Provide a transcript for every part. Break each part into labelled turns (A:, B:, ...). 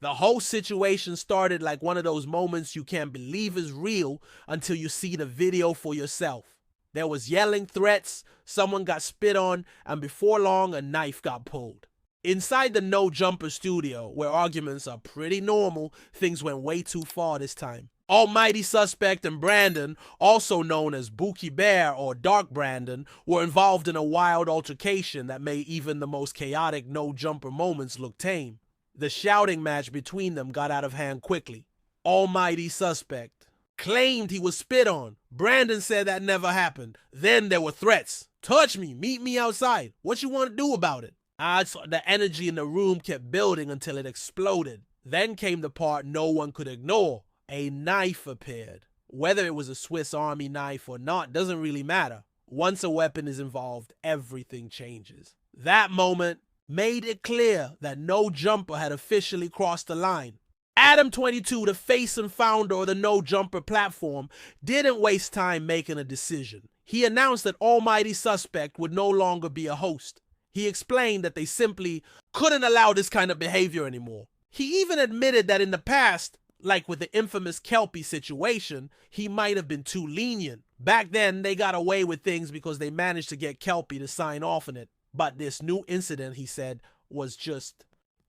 A: The whole situation started like one of those moments you can't believe is real until you see the video for yourself. There was yelling, threats, someone got spit on, and before long a knife got pulled. Inside the No Jumper studio, where arguments are pretty normal, things went way too far this time. Almighty Suspect and Brandon, also known as Bucchi Bear or Dark Brandon, were involved in a wild altercation that made even the most chaotic No Jumper moments look tame. The shouting match between them got out of hand quickly. Almighty Suspect claimed he was spit on. Brandon said that never happened. Then there were threats. Touch me, meet me outside. What you want to do about it? The energy in the room kept building until it exploded. Then came the part no one could ignore. A knife appeared. Whether it was a Swiss Army knife or not doesn't really matter. Once a weapon is involved, everything changes. That moment made it clear that No Jumper had officially crossed the line. Adam22, the face and founder of the No Jumper platform, didn't waste time making a decision. He announced that Almighty Suspect would no longer be a host. He explained that they simply couldn't allow this kind of behavior anymore. He even admitted that in the past, like with the infamous Kelpie situation, he might have been too lenient. Back then, they got away with things because they managed to get Kelpie to sign off on it. But this new incident, he said, was just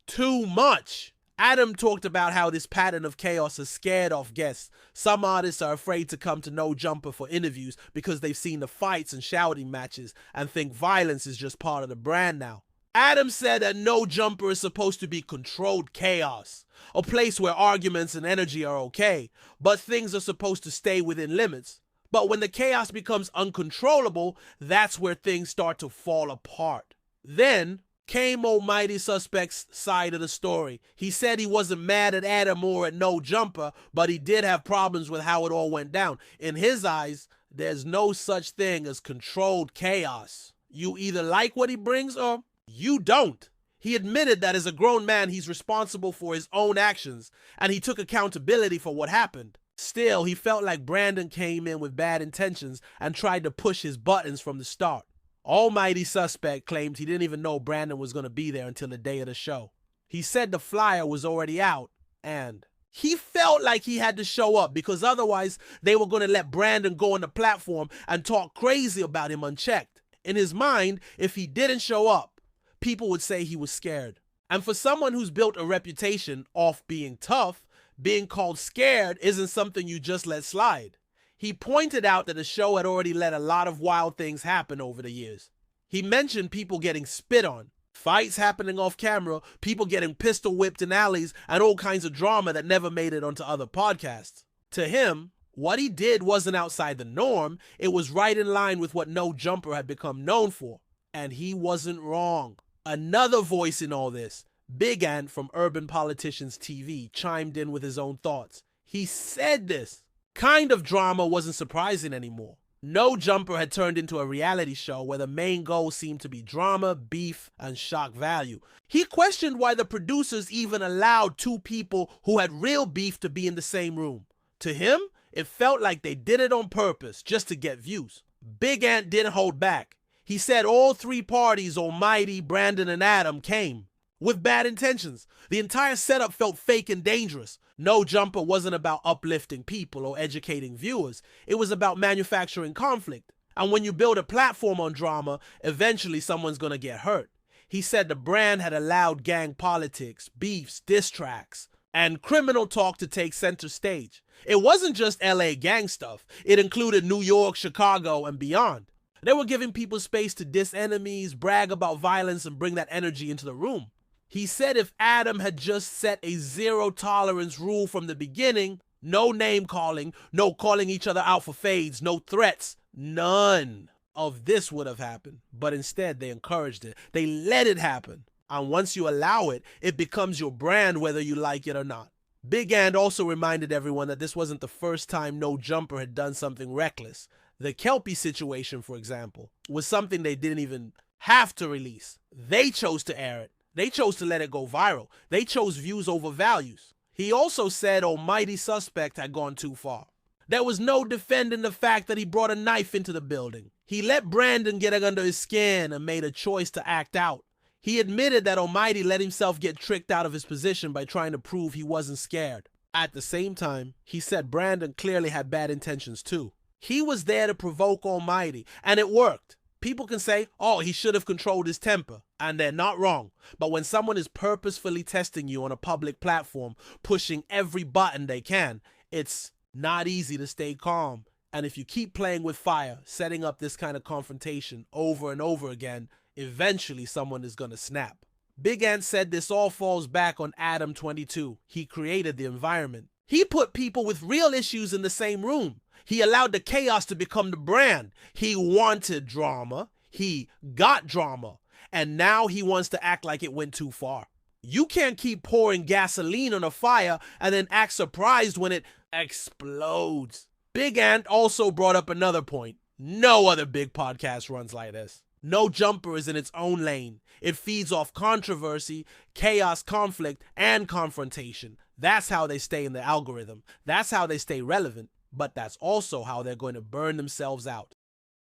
A: too much. Adam talked about how this pattern of chaos has scared off guests. Some artists are afraid to come to No Jumper for interviews because they've seen the fights and shouting matches and think violence is just part of the brand now. Adam said that No Jumper is supposed to be controlled chaos, a place where arguments and energy are okay, but things are supposed to stay within limits. But when the chaos becomes uncontrollable, that's where things start to fall apart. Then came Almighty Suspect's side of the story. He said he wasn't mad at Adam or at No Jumper, but he did have problems with how it all went down. In his eyes, there's no such thing as controlled chaos. You either like what he brings or you don't. He admitted that as a grown man, he's responsible for his own actions, and he took accountability for what happened. Still, he felt like Brandon came in with bad intentions and tried to push his buttons from the start. Almighty Suspect claimed he didn't even know Brandon was going to be there until the day of the show. He said the flyer was already out, and he felt like he had to show up because otherwise they were going to let Brandon go on the platform and talk crazy about him unchecked. In his mind, if he didn't show up, people would say he was scared. And for someone who's built a reputation off being tough, being called scared isn't something you just let slide. He pointed out that the show had already let a lot of wild things happen over the years. He mentioned people getting spit on, fights happening off camera, people getting pistol whipped in alleys, and all kinds of drama that never made it onto other podcasts. To him, what he did wasn't outside the norm, it was right in line with what No Jumper had become known for. And he wasn't wrong. Another voice in all this, Big Ant from Urban Politicians TV, chimed in with his own thoughts. He said this kind of drama wasn't surprising anymore. No Jumper had turned into a reality show where the main goal seemed to be drama, beef, and shock value. He questioned why the producers even allowed two people who had real beef to be in the same room. To him, it felt like they did it on purpose, just to get views. Big Ant didn't hold back. He said all three parties, Almighty, Brandon, and Adam, came with bad intentions. The entire setup felt fake and dangerous. No Jumper wasn't about uplifting people or educating viewers. It was about manufacturing conflict. And when you build a platform on drama, eventually someone's gonna get hurt. He said the brand had allowed gang politics, beefs, diss tracks, and criminal talk to take center stage. It wasn't just LA gang stuff. It included New York, Chicago, and beyond. They were giving people space to diss enemies, brag about violence, and bring that energy into the room. He said if Adam had just set a zero-tolerance rule from the beginning, no name-calling, no calling each other out for fades, no threats, none of this would have happened. But instead, they encouraged it. They let it happen. And once you allow it, it becomes your brand whether you like it or not. Big Ant also reminded everyone that this wasn't the first time No Jumper had done something reckless. The Kelpie situation, for example, was something they didn't even have to release. They chose to air it. They chose to let it go viral. They chose views over values. He also said Almighty Suspect had gone too far. There was no defending the fact that he brought a knife into the building. He let Brandon get under his skin and made a choice to act out. He admitted that Almighty let himself get tricked out of his position by trying to prove he wasn't scared. At the same time, he said Brandon clearly had bad intentions too. He was there to provoke Almighty, and it worked. People can say, oh, he should have controlled his temper, and they're not wrong. But when someone is purposefully testing you on a public platform, pushing every button they can, it's not easy to stay calm. And if you keep playing with fire, setting up this kind of confrontation over and over again, eventually someone is going to snap. Big Ant said this all falls back on Adam22. He created the environment. He put people with real issues in the same room. He allowed the chaos to become the brand. He wanted drama. He got drama. And now he wants to act like it went too far. You can't keep pouring gasoline on a fire and then act surprised when it explodes. Big Ant also brought up another point. No other big podcast runs like this. No Jumper is in its own lane. It feeds off controversy, chaos, conflict, and confrontation. That's how they stay in the algorithm. That's how they stay relevant. But that's also how they're going to burn themselves out.